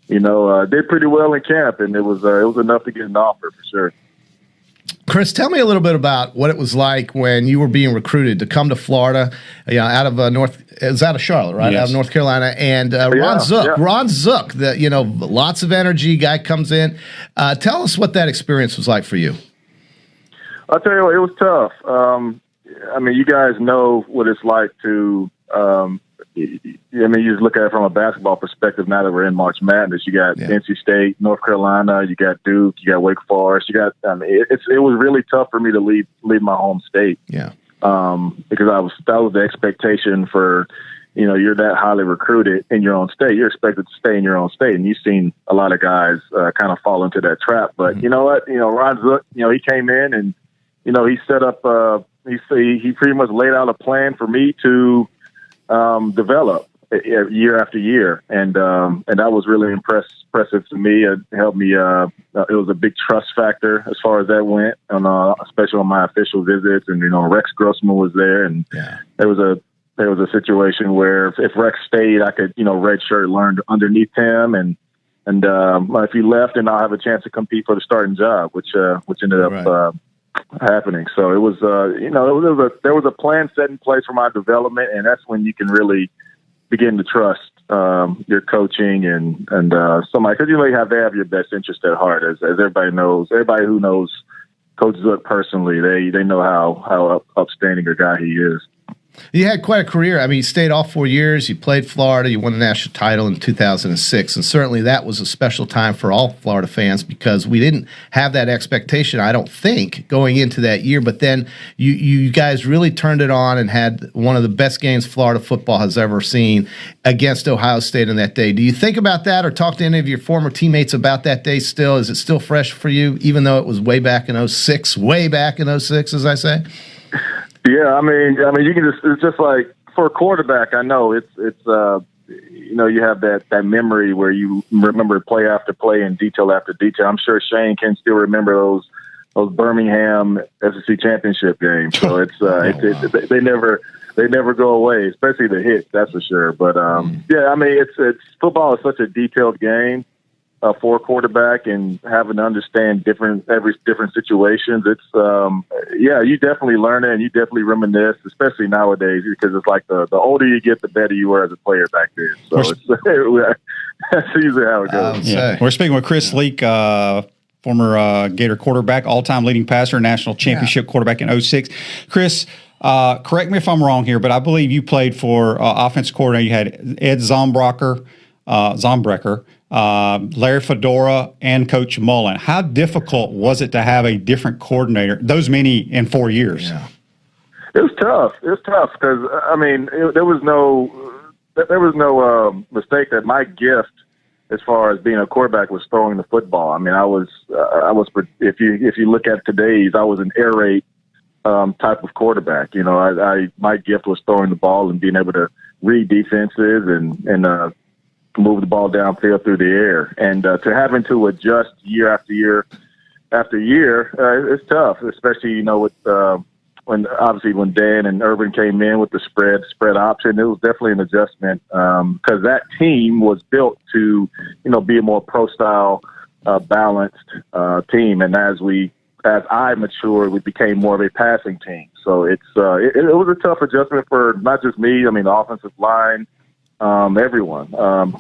did pretty well in camp, and it was enough to get an offer for sure. Chris, tell me a little bit about what it was like when you were being recruited to come to Florida, out of out of Charlotte, right? Yes. Out of North Carolina, and Ron Zook, lots of energy guy comes in. Tell us what that experience was like for you. I'll tell you what, it was tough. You guys know what it's like to. You just look at it from a basketball perspective. Now that we're in March Madness, you got NC State, North Carolina, you got Duke, you got Wake Forest, it was really tough for me to leave my home state. Yeah. Because that was the expectation for, you're that highly recruited in your own state. You're expected to stay in your own state, and you've seen a lot of guys kind of fall into that trap. But you know what? Ron Zook, he came in and, he set up. He pretty much laid out a plan for me to develop year after year, and that was really impressive to me. It helped me. It was a big trust factor as far as that went, especially on my official visits. And Rex Grossman was there, and there was a situation where if Rex stayed, I could redshirt learn underneath him, and if he left, then I'll have a chance to compete for the starting job, which ended up happening. So it was, there was a plan set in place for my development, and that's when you can really begin to trust your coaching and somebody, because they have your best interest at heart, as everybody knows. Everybody who knows Coach Zook personally, they know how upstanding a guy he is. You had quite a career. I mean, you stayed all 4 years. You played Florida. You won the national title in 2006. And certainly that was a special time for all Florida fans because we didn't have that expectation, I don't think, going into that year. But then you guys really turned it on and had one of the best games Florida football has ever seen against Ohio State on that day. Do you think about that or talk to any of your former teammates about that day still? Is it still fresh for you, even though it was way back in 06, as I say? Yeah, I mean, you can it's just like for a quarterback. I know it's you have that memory where you remember play after play and detail after detail. I'm sure Shane can still remember those Birmingham SEC championship games. So they never go away, especially the hits. That's for sure. But yeah, I mean, it's football is such a detailed game. For a quarterback and having to understand different situations, it's you definitely learn it and you definitely reminisce, especially nowadays, because it's like the older you get, the better you were as a player back then. So that's usually how it goes. We're speaking with Chris Leak, former Gator quarterback, all-time leading passer, national championship quarterback in 06. Chris, correct me if I'm wrong here, but I believe you played for offensive coordinator. You had Ed Zombrecker, Larry Fedora, and Coach Mullen. How difficult was it to have a different coordinator, those many in 4 years? Yeah. It was tough. Because, I mean, there was no mistake that my gift as far as being a quarterback was throwing the football. I mean, I was if you look at today's, I was an air raid type of quarterback. You know, my gift was throwing the ball and being able to read defenses and move the ball downfield through the air, and to having to adjust year after year after year, it's tough, especially with when Dan and Urban came in with the spread option. It was definitely an adjustment because that team was built to be a more pro style balanced team, and as I matured, we became more of a passing team. So it was a tough adjustment for not just me. I mean, the offensive line. Everyone,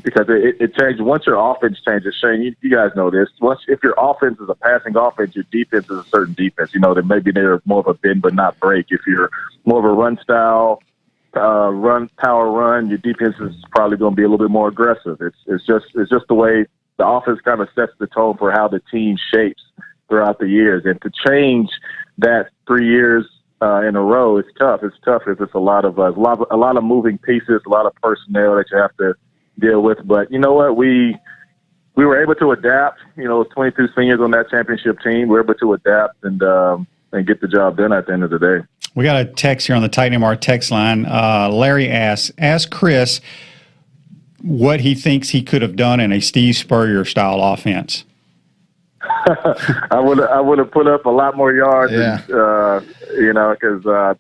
because it changed once your offense changes. Shane, you guys know this. If your offense is a passing offense, your defense is a certain defense. That maybe they're more of a bend but not break. If you're more of a run style, power run, your defense is probably going to be a little bit more aggressive. It's just the way the offense kind of sets the tone for how the team shapes throughout the years, and to change that 3 years in a row, it's tough. It's tough because it's a lot of moving pieces, a lot of personnel that you have to deal with. But you know what? We were able to adapt. 22 seniors on that championship team. We were able to adapt and get the job done at the end of the day. We got a text here on the Titan MR text line. Larry asks, ask Chris what he thinks he could have done in a Steve Spurrier style offense. I would have put up a lot more yards, because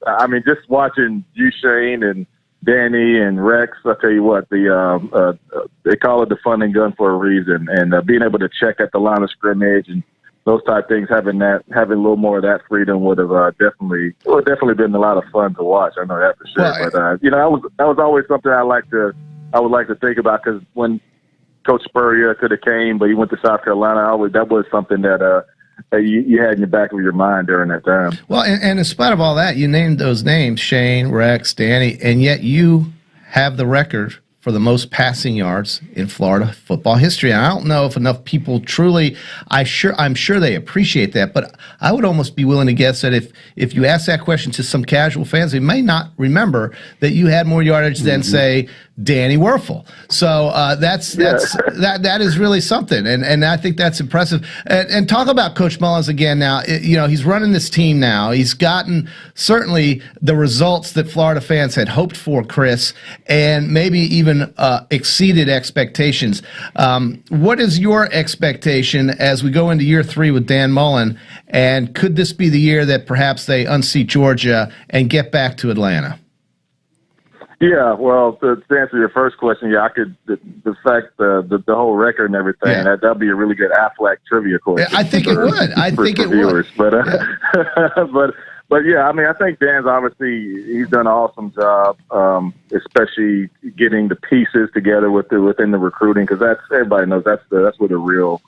I mean, just watching you, Shane, and Danny and Rex. I tell you what, they call it the fun and gun for a reason, and being able to check at the line of scrimmage and those type of things, having a little more of that freedom would have definitely been a lot of fun to watch. I know that for sure. Well, but that was always something I would like to think about, because when Coach Spurrier could have came, but he went to South Carolina. That was something that you had in the back of your mind during that time. Well, and in spite of all that, you named those names, Shane, Rex, Danny, and yet you have the record for the most passing yards in Florida football history. And I don't know if enough people truly, I'm sure they appreciate that, but I would almost be willing to guess that if you ask that question to some casual fans, they may not remember that you had more yardage than, say, Danny Werfel. So that is really something, and I think that's impressive. And talk about Coach Mullins again now. He's running this team now. He's gotten certainly the results that Florida fans had hoped for, Chris, and maybe even exceeded expectations. What is your expectation as we go into year 3 with Dan Mullen, and could this be the year that perhaps they unseat Georgia and get back to Atlanta? Yeah, well, to answer your first question, yeah, I could. The fact, the whole record and everything, Yeah. that'd be a really good Affleck trivia question. I think it would. I think it would. But but yeah, I mean, I think Dan's obviously he's done an awesome job, especially getting the pieces together within the recruiting, because everybody knows that's where the real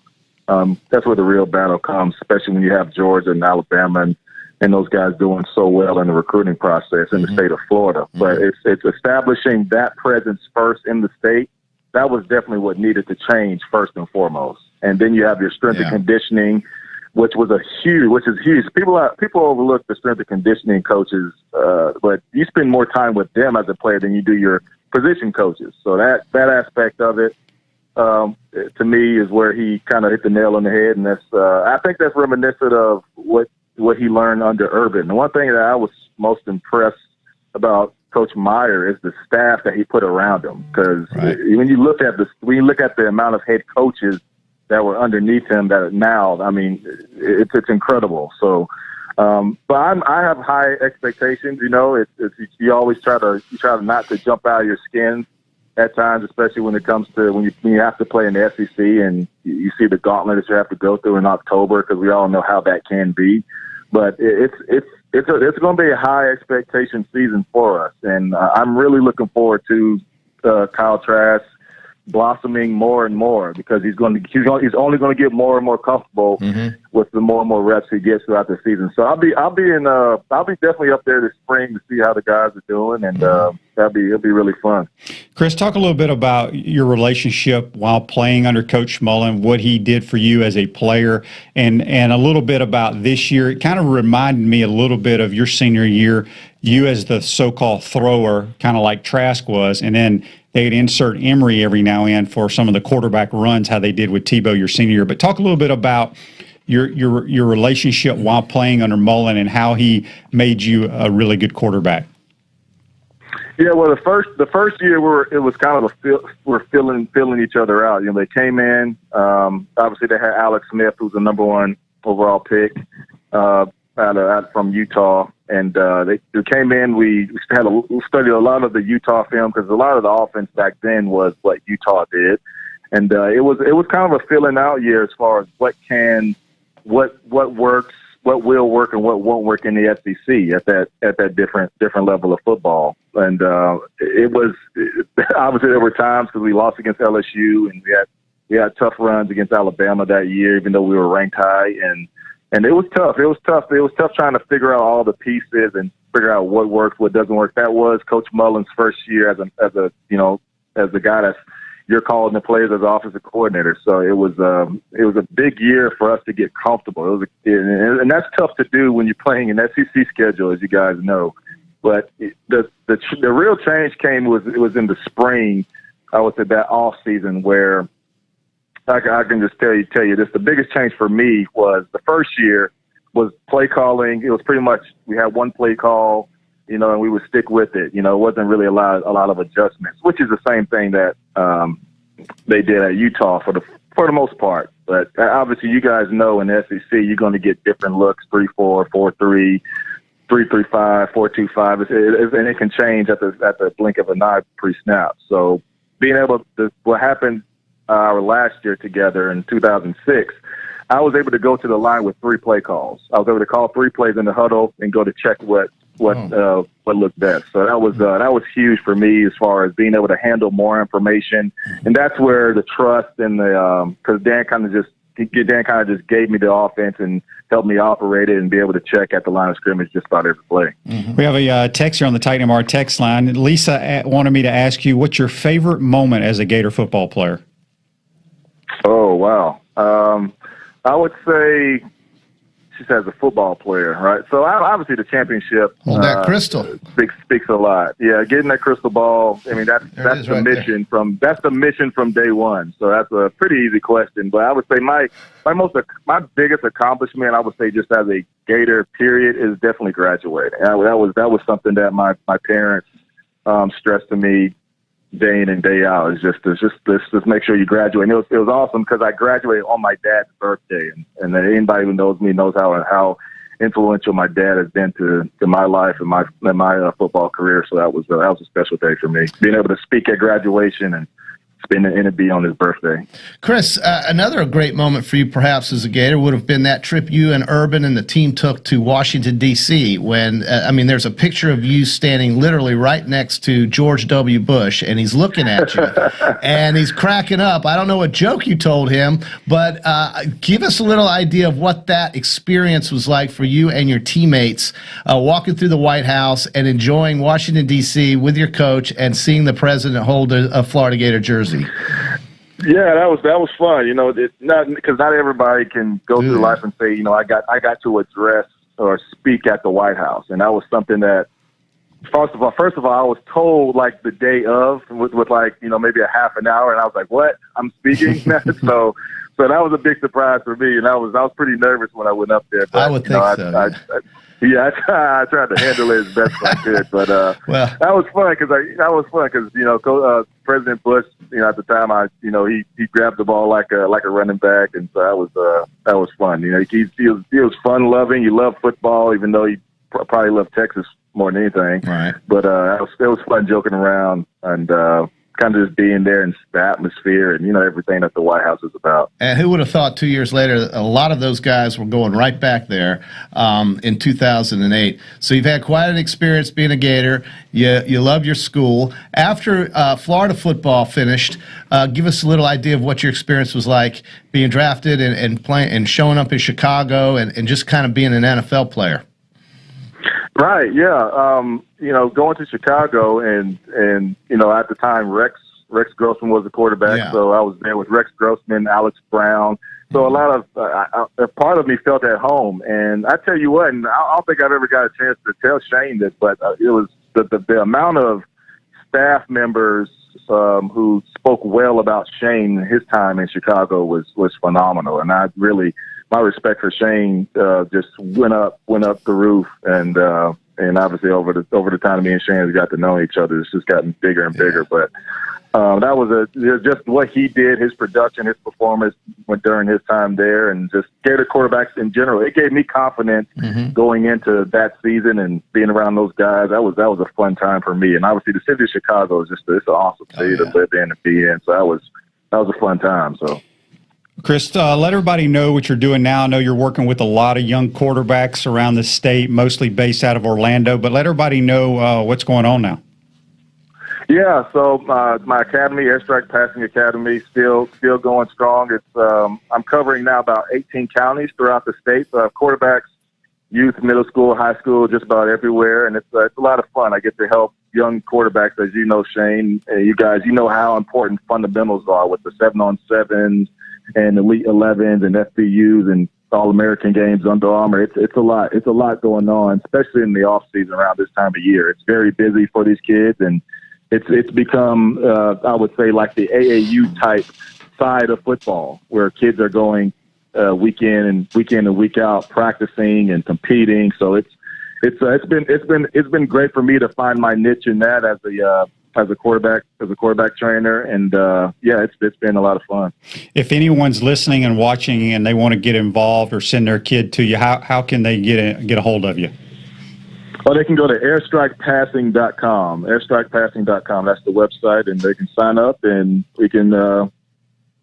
battle comes, especially when you have Georgia and Alabama and those guys doing so well in the recruiting process in the state of Florida. But it's establishing that presence first in the state. That was definitely what needed to change first and foremost. And then you have your strength and conditioning, which is huge. People overlook the strength and conditioning coaches, but you spend more time with them as a player than you do your position coaches. So that aspect of it, to me, is where he kind of hit the nail on the head. And I think that's reminiscent of what he learned under Urban. The one thing that I was most impressed about Coach Meyer is the staff that he put around him. Because when you look at the amount of head coaches that were underneath him that now, I mean, it's incredible. So, but I have high expectations. You know, you always try not to jump out of your skin at times, especially when it comes to when you have to play in the SEC and you see the gauntlet that you have to go through in October, because we all know how that can be. But it's going to be a high expectation season for us, and I'm really looking forward to Kyle Trask blossoming more and more, because he's only going to get more and more comfortable with the more and more reps he gets throughout the season. So I'll be definitely up there this spring to see how the guys are doing, and it'll be really fun. Chris, talk a little bit about your relationship while playing under Coach Mullen, what he did for you as a player, and a little bit about this year. It kind of reminded me a little bit of your senior year, you as the so-called thrower, kind of like Trask was, and then they'd insert Emory every now and then for some of the quarterback runs, how they did with Tebow your senior year. But talk a little bit about your relationship while playing under Mullen and how he made you a really good quarterback. Yeah, well, the first year it was kind of we're filling each other out. You know, they came in. Obviously, they had Alex Smith, who's the number 1 overall pick out from Utah, and they came in. We studied a lot of the Utah film, because a lot of the offense back then was what Utah did, and it was kind of a filling out year as far as what works, what will work, and what won't work in the SEC at that different level of football. And it was obviously there were times, because we lost against LSU, and we had tough runs against Alabama that year, even though we were ranked high, and it was tough. It was tough trying to figure out all the pieces and figure out what works, what doesn't work. That was Coach Mullen's first year as the guy that's you're calling the plays as offensive coordinator. So it was a big year for us to get comfortable. And that's tough to do when you're playing an SEC schedule, as you guys know. But the real change came was in the spring. I would say that off season where I can just tell you this. The biggest change for me was the first year was play calling. It was pretty much we had one play call, you know, and we would stick with it. You know, it wasn't really a lot of adjustments, which is the same thing that they did at Utah for the most part. But obviously, you guys know in the SEC you're going to get different looks: 3-4, 4-3, 3-3-5, 4-2-5, and it can change at the blink of an eye pre-snap. So being able to what happened our last year together in 2006, I was able to go to the line with 3 play calls. I was able to call 3 plays in the huddle and go to check what looked best. So that was huge for me as far as being able to handle more information, and that's where the trust and the because Dan kind of just gave me the offense and helped me operate it and be able to check at the line of scrimmage just about every play. Mm-hmm. We have a text here on the Titan MR text line. Lisa wanted me to ask you, what's your favorite moment as a Gator football player? Oh, wow. I would say just as a football player, right? So obviously the championship. Well, that crystal speaks a lot. Yeah, getting that crystal ball. I mean, that's the mission from day one. So that's a pretty easy question. But I would say my biggest accomplishment, I would say just as a Gator period, is definitely graduating. That was something that my parents stressed to me day in and day out. It's just make sure you graduate. And it was awesome because I graduated on my dad's birthday, and anybody who knows me knows how influential my dad has been to my life and my football career. So that was a special day for me, being able to speak at graduation and spend an interview on his birthday. Chris, another great moment for you perhaps as a Gator would have been that trip you and Urban and the team took to Washington, D.C. when, there's a picture of you standing literally right next to George W. Bush, and he's looking at you, and he's cracking up. I don't know what joke you told him, but give us a little idea of what that experience was like for you and your teammates walking through the White House and enjoying Washington, D.C. with your coach and seeing the president hold a Florida Gator jersey. Yeah, that was fun. Because not everybody can go through life and say, I got to address or speak at the White House, and that was something that first of all, I was told like the day of with maybe a half an hour, and I was like, "What? I'm speaking?" so that was a big surprise for me, and I was pretty nervous when I went up there. But, I would think so. I tried to handle it as best I could, but that was fun because President Bush, at the time, he grabbed the ball like a running back, and so that was fun. He was fun loving. He loved football, even though he probably loved Texas more than anything. Right. But it was fun joking around and kind of just being there in the atmosphere and, everything that the White House is about. And who would have thought 2 years later, a lot of those guys were going right back there in 2008. So you've had quite an experience being a Gator. You love your school. After Florida football finished, give us a little idea of what your experience was like being drafted and playing and showing up in Chicago and just kind of being an NFL player. Right. Yeah. Going to Chicago and at the time Rex Grossman was the quarterback. Yeah. So I was there with Rex Grossman, Alex Brown. So a lot of a part of me felt at home. And I tell you what, and I don't think I've ever got a chance to tell Shane this, but it was the amount of staff members who spoke well about Shane his time in Chicago was phenomenal. And my respect for Shane just went up the roof, and obviously over the time me and Shane have got to know each other, it's just gotten bigger and bigger. But that was just what he did, his production, his performance during his time there, and just Gator quarterbacks in general. It gave me confidence going into that season and being around those guys. That was a fun time for me, and obviously the city of Chicago is it's an awesome city to live in and be in. So that was a fun time. So. Chris, let everybody know what you're doing now. I know you're working with a lot of young quarterbacks around the state, mostly based out of Orlando, but let everybody know what's going on now. Yeah, so my academy, Airstrike Passing Academy, still going strong. It's I'm covering now about 18 counties throughout the state. So I have quarterbacks, youth, middle school, high school, just about everywhere, and it's a lot of fun. I get to help young quarterbacks, as you know, Shane. You guys, how important fundamentals are with the 7-on-7s. And Elite 11s and FBUs and All-American games, Under Armour. It's a lot. It's a lot going on, especially in the off season around this time of year. It's very busy for these kids, and it's become I would say like the AAU type side of football, where kids are going week in and week out practicing and competing. So it's been great for me to find my niche in that as a quarterback trainer, and it's been a lot of fun. If anyone's listening and watching and they want to get involved or send their kid to you, how can they get a hold of you? Well, they can go to airstrikepassing.com. Airstrikepassing.com. That's the website, and they can sign up, and we can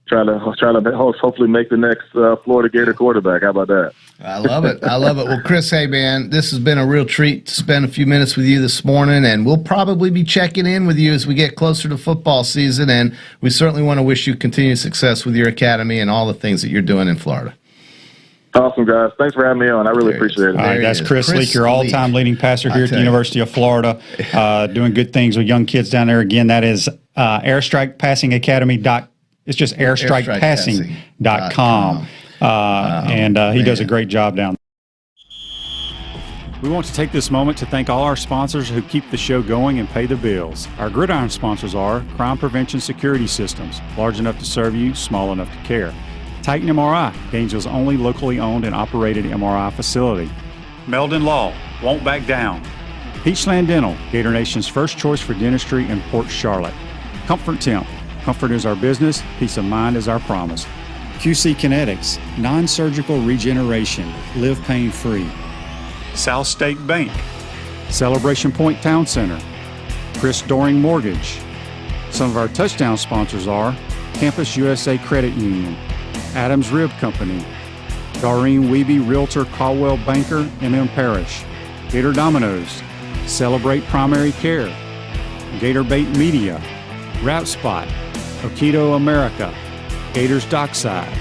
try to hopefully make the next Florida Gator quarterback. How about that? I love it. Well, Chris, hey, man, this has been a real treat to spend a few minutes with you this morning, and we'll probably be checking in with you as we get closer to football season, and we certainly want to wish you continued success with your academy and all the things that you're doing in Florida. Awesome, guys. Thanks for having me on. I really appreciate it. All right, that's Chris Leak, your all-time leading passer here at the University of Florida, doing good things with young kids down there. Again, that is airstrikepassingacademy.com. It's just airstrikepassing.com. And he does a great job down there. We want to take this moment to thank all our sponsors who keep the show going and pay the bills. Our Gridiron sponsors are Crime Prevention Security Systems, large enough to serve you, small enough to care. Titan MRI, Gainesville's only locally owned and operated MRI facility. Meldon Law, won't back down. Peachland Dental, Gator Nation's first choice for dentistry in Port Charlotte. Comfort Temp, comfort is our business, peace of mind is our promise. QC Kinetics, non-surgical regeneration, live pain-free. South State Bank, Celebration Point Town Center, Chris Doring Mortgage. Some of our touchdown sponsors are Campus USA Credit Union, Adams Rib Company, Doreen Wiebe Realtor Caldwell Banker, M.M. Parish, Gator Dominoes, Celebrate Primary Care, Gator Bait Media, Wrap Spot, Okido America, Gators Dockside,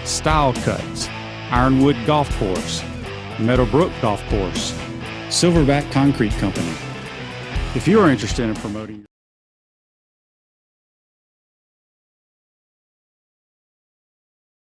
Style Cuts, Ironwood Golf Course, Meadowbrook Golf Course, Silverback Concrete Company. If you are interested in promoting